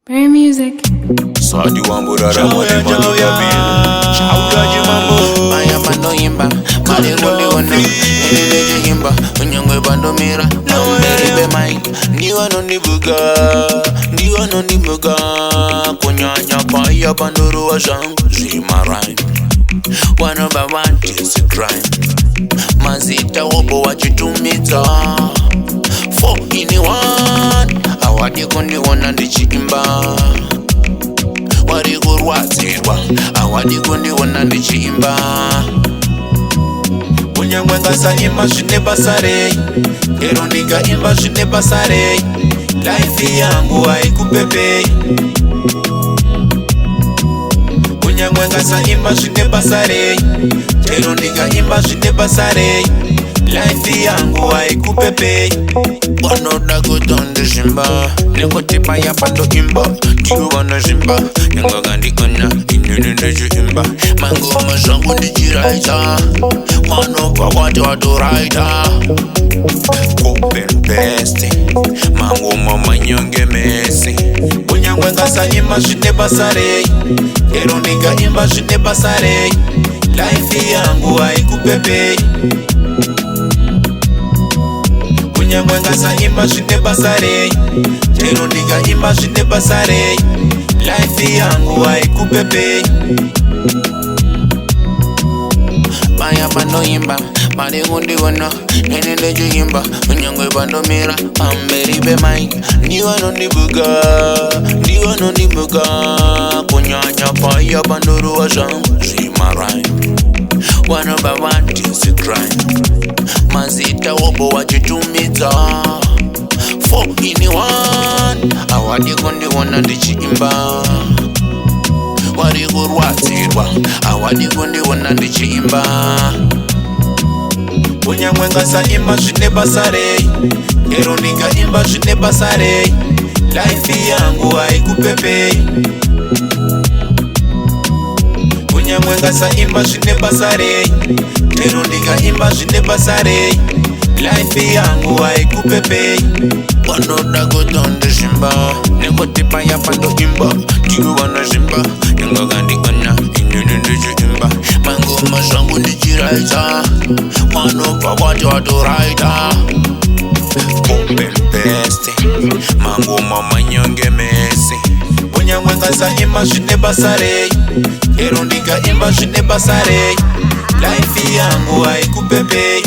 Bare music. Sadi wambura ramone manu yabi. Chaukaji mambo. Maya mando yimba, mali ngundi wana, nileleje yimba, unyongwe bando mira, mberibe mai, ndiwa no nibuga, ndiwa no nibuga, kunyanya paya banduru wa zangu, zima rhyme, one over one, just a crime, mazita wobo wachitumita, 4 in 1, awadi kundi wana ndichimba. Wari kurwatirwa awadi kundi wana ndichimba. Unyamwenga sa imba zvine basa rei, lero ndikaimba zvine basa rei, life yangu haikupepei. Unyamwenga sa imba zvine basa rei, lero ndikaimba zvine basa rei, life yangu haikupepei. Wanoda kutondezvimba nekutipa yapando imba ndiwo vanozvimba yangaga ndikona inini ndichiimba mangoma zvangu ndichiraita wanobva kwati watoraita Copy and paste, mangoma manyonge mesi. unyangwe ngasaimba zvine basa rei, lero ndikaimba zvine basa rei, life yangu haikupepei. Unyangwe ngasaimba zvine basa rei, lero ndikaimba zvine basa rei, life yangu haikupepei. Maya manoimba mali ngundiwona nene ndechiyimba unyangwe bandomira amberibe mai ndiwo nondibuga ndiwo nondibuga kunyanya paya bandoruwa zvangu zvima rhyme one over one just a crime mazita wobo wachitumidza 4 in 1 awadi kundiwona ndichiimba. Wari kurwatirwa awadi kundiwona ndichiimba. Unyangwe ngasaimba zvine basa rei, lero ndikaimba zvine basa rei, life yangu haikupepei. Unyangwe ngasaimba zvine basa rei, lero ndikaimba zvine basa rei, life yangu haikupepei. Wanoda kutondezvimba nekutipa yapando imba ndiwo vanozvimba yangaga ndikona inini ndichiimba mangoma zvangu ndichiraita wanobva kwati watoraita Copy and paste, mangoma manyonge mesi. unyangwe ngasaimba zvine basa rei, lero ndikaimba zvine basa rei, life yangu haikupepei.